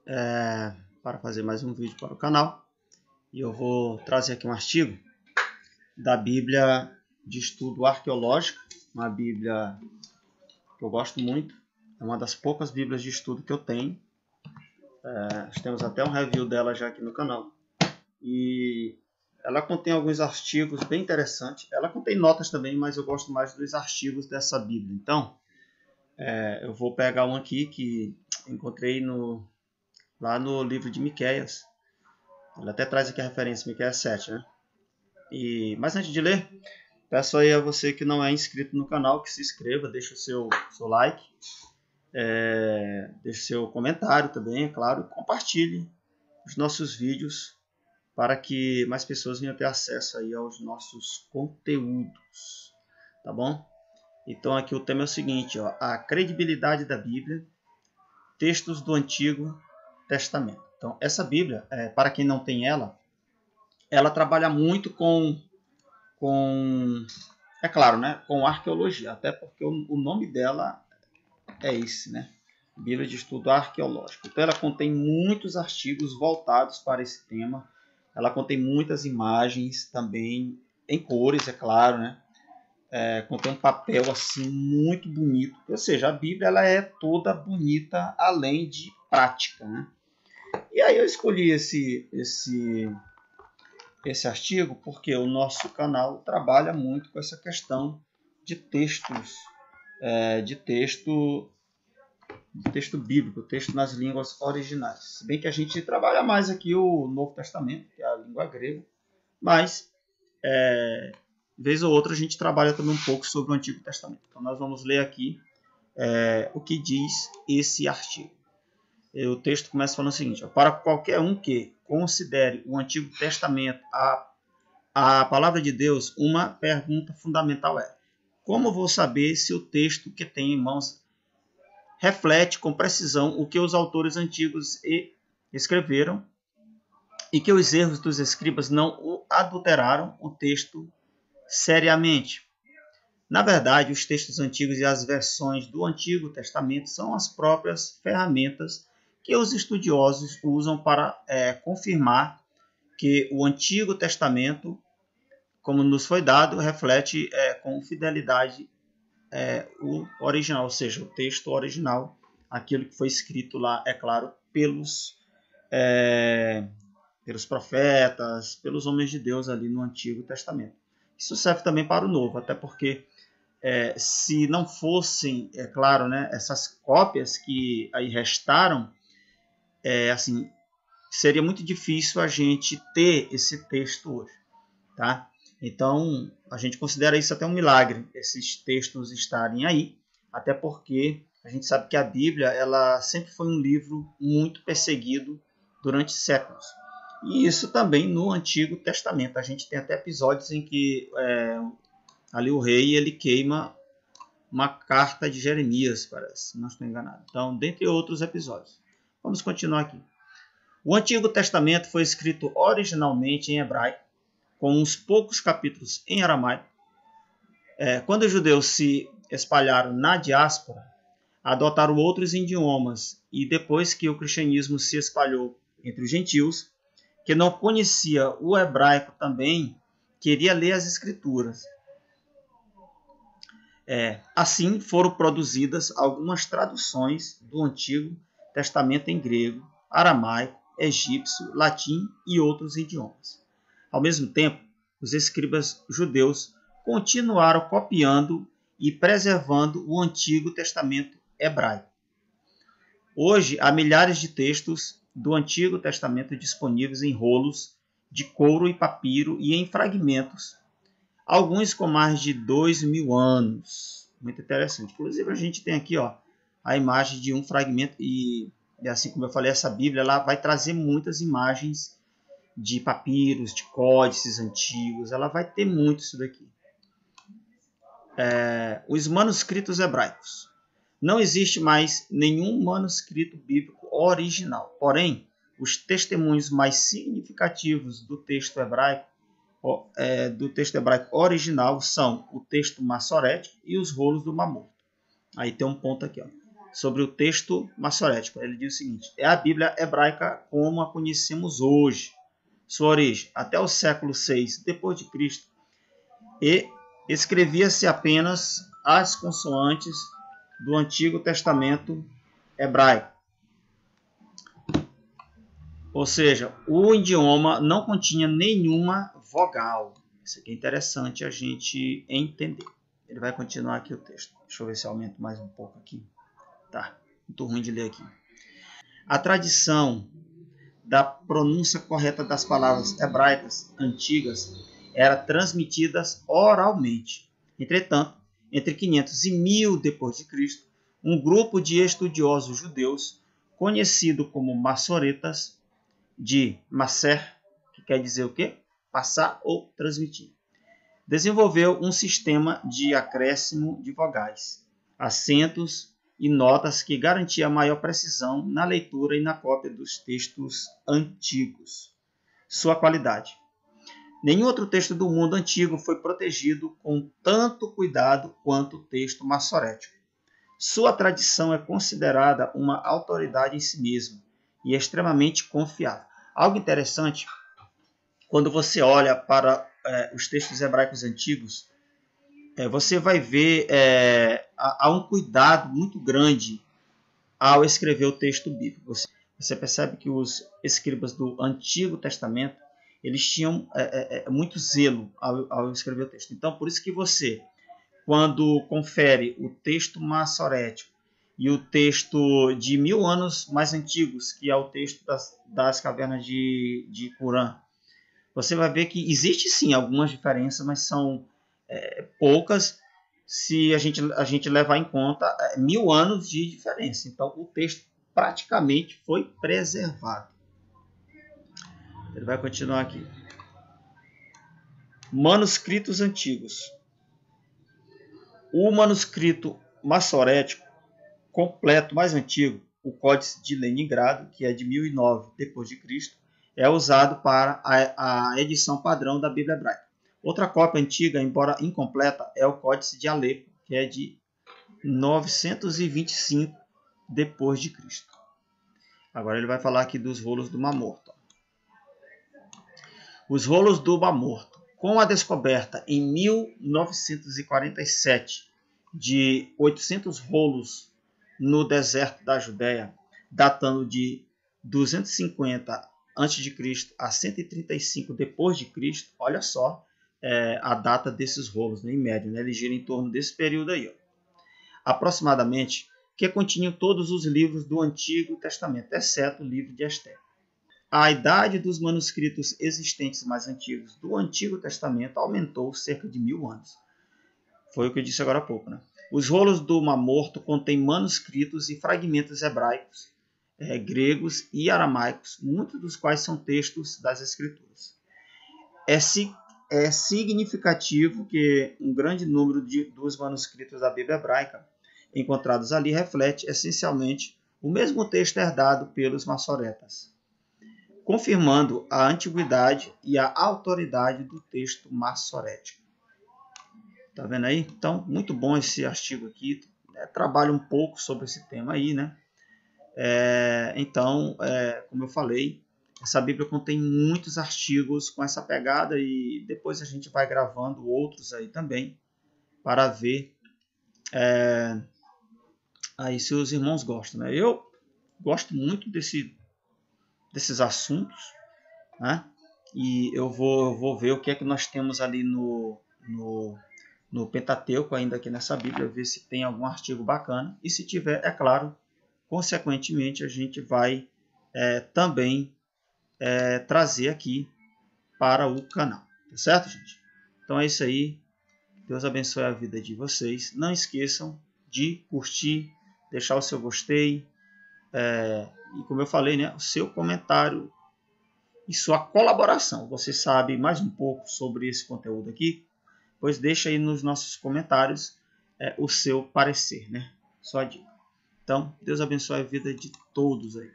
para fazer mais um vídeo para o canal. E eu vou trazer aqui um artigo da Bíblia de Estudo Arqueológico, uma Bíblia que eu gosto muito. É uma das poucas Bíblias de estudo que eu tenho. Nós temos até um review dela já aqui no canal. E ela contém alguns artigos bem interessantes. Ela contém notas também, mas eu gosto mais dos artigos dessa Bíblia. Então, eu vou pegar um aqui que encontrei lá no livro de Miqueias. Ele até traz aqui a referência, Miqueias 7, né? Mas antes de ler, peço aí a você que não é inscrito no canal que se inscreva, deixe o seu like, deixe seu comentário também, é claro, e compartilhe os nossos vídeos para que mais pessoas venham ter acesso aí aos nossos conteúdos, tá bom? Então aqui o tema é o seguinte, ó, a credibilidade da Bíblia, textos do Antigo Testamento. Então essa Bíblia, para quem não tem ela trabalha muito com é claro, né, com arqueologia, até porque o nome dela é esse, né? Bíblia de Estudo Arqueológico. Então ela contém muitos artigos voltados para esse tema. Ela contém muitas imagens também em cores, é claro, né? Contém um papel assim muito bonito. Ou seja, a Bíblia ela é toda bonita, além de prática, né? E aí eu escolhi esse artigo porque o nosso canal trabalha muito com essa questão de textos, de texto bíblico, texto nas línguas originais. Se bem que a gente trabalha mais aqui o Novo Testamento, que é a língua grega, mas vez ou outra a gente trabalha também um pouco sobre o Antigo Testamento. Então nós vamos ler aqui o que diz esse artigo. O texto começa falando o seguinte, ó, para qualquer um que considere o Antigo Testamento a palavra de Deus, uma pergunta fundamental é: como vou saber se o texto que tenho em mãos reflete com precisão o que os autores antigos escreveram e que os erros dos escribas não adulteraram o texto seriamente? Na verdade, os textos antigos e as versões do Antigo Testamento são as próprias ferramentas que os estudiosos usam para confirmar que o Antigo Testamento, como nos foi dado, reflete com fidelidade o original, ou seja, o texto original, aquilo que foi escrito lá, é claro, pelos profetas, pelos homens de Deus ali no Antigo Testamento. Isso serve também para o Novo, até porque se não fossem, é claro, né, essas cópias que aí restaram, assim, seria muito difícil a gente ter esse texto hoje, tá? Então, a gente considera isso até um milagre, esses textos estarem aí, até porque a gente sabe que a Bíblia ela sempre foi um livro muito perseguido durante séculos. E isso também no Antigo Testamento. A gente tem até episódios em que ali o rei ele queima uma carta de Jeremias, parece, se não estou enganado. Então, dentre outros episódios. Vamos continuar aqui. O Antigo Testamento foi escrito originalmente em hebraico, com uns poucos capítulos em aramaico. Quando os judeus se espalharam na diáspora, adotaram outros idiomas e depois que o cristianismo se espalhou entre os gentios, que não conhecia o hebraico também, queria ler as escrituras. Assim foram produzidas algumas traduções do Antigo Testamento em grego, aramaico, egípcio, latim e outros idiomas. Ao mesmo tempo, os escribas judeus continuaram copiando e preservando o Antigo Testamento hebraico. Hoje, há milhares de textos do Antigo Testamento disponíveis em rolos de couro e papiro e em fragmentos, alguns com mais de 2.000 anos. Muito interessante. Inclusive, a gente tem aqui a imagem de um fragmento e assim como eu falei, essa Bíblia ela vai trazer muitas imagens de papiros, de códices antigos, ela vai ter muito isso daqui. Os manuscritos hebraicos. Não existe mais nenhum manuscrito bíblico original. Porém, os testemunhos mais significativos do texto hebraico original são o texto massorético e os rolos do Mar Morto. Aí tem um ponto aqui. sobre o texto massorético. Ele diz o seguinte: é a Bíblia hebraica como a conhecemos hoje. Sua origem até o século VI depois de Cristo, e escrevia-se apenas as consoantes do Antigo Testamento hebraico. Ou seja, o idioma não continha nenhuma vogal. Isso aqui é interessante a gente entender. Ele vai continuar aqui o texto. Deixa eu ver se eu aumento mais um pouco aqui. Tá, muito ruim de ler aqui. A tradição da pronúncia correta das palavras hebraicas antigas era transmitida oralmente. Entretanto, entre 500 e 1000 depois de Cristo, um grupo de estudiosos judeus, conhecido como massoretas, de Masser, que quer dizer o quê? Passar ou transmitir, desenvolveu um sistema de acréscimo de vogais, acentos e notas que garantia maior precisão na leitura e na cópia dos textos antigos. Sua qualidade. Nenhum outro texto do mundo antigo foi protegido com tanto cuidado quanto o texto massorético. Sua tradição é considerada uma autoridade em si mesma e é extremamente confiável. Algo interessante, quando você olha para os textos hebraicos antigos, você vai ver há um cuidado muito grande ao escrever o texto bíblico. Você percebe que os escribas do Antigo Testamento, eles tinham muito zelo ao escrever o texto. Então, por isso que você, quando confere o texto massorético e o texto de 1000 anos mais antigos, que é o texto das cavernas de Qumran, você vai ver que existe sim algumas diferenças, mas são poucas se a gente levar em conta 1000 anos de diferença. Então, o texto praticamente foi preservado. Ele vai continuar aqui. Manuscritos antigos. O manuscrito massorético completo mais antigo, o Códice de Leningrado, que é de 1009 d.C., é usado para a edição padrão da Bíblia hebraica. Outra cópia antiga, embora incompleta, é o Códice de Alepo, que é de 925 d.C. Agora ele vai falar aqui dos rolos do Mar Morto. Os rolos do Mar Morto. Com a descoberta em 1947 de 800 rolos no deserto da Judéia, datando de 250 a.C. a 135 d.C., olha só a data desses rolos, em média, ele gira em torno desse período aí. Aproximadamente, que continham todos os livros do Antigo Testamento, exceto o livro de Esther. A idade dos manuscritos existentes mais antigos do Antigo Testamento aumentou cerca de 1000 anos. Foi o que eu disse agora há pouco, né? Os rolos do Mar Morto contêm manuscritos e fragmentos hebraicos, gregos e aramaicos, muitos dos quais são textos das Escrituras. É significativo que um grande número dos manuscritos da Bíblia hebraica encontrados ali reflete essencialmente o mesmo texto herdado pelos massoretas, confirmando a antiguidade e a autoridade do texto massorético. Tá vendo aí? Então, muito bom esse artigo aqui. Trabalha um pouco sobre esse tema aí, né? Então, como eu falei, essa Bíblia contém muitos artigos com essa pegada e depois a gente vai gravando outros aí também para ver aí se os irmãos gostam, né? Eu gosto muito desses assuntos, né? E eu vou ver o que é que nós temos ali no Pentateuco ainda aqui nessa Bíblia, ver se tem algum artigo bacana. E se tiver, é claro, consequentemente a gente vai também trazer aqui para o canal. Tá certo, gente? Então é isso aí. Deus abençoe a vida de vocês. Não esqueçam de curtir, deixar o seu gostei. E como eu falei, né, o seu comentário e sua colaboração. Você sabe mais um pouco sobre esse conteúdo aqui? Pois deixa aí nos nossos comentários o seu parecer, né? Só a dica. Então, Deus abençoe a vida de todos aí.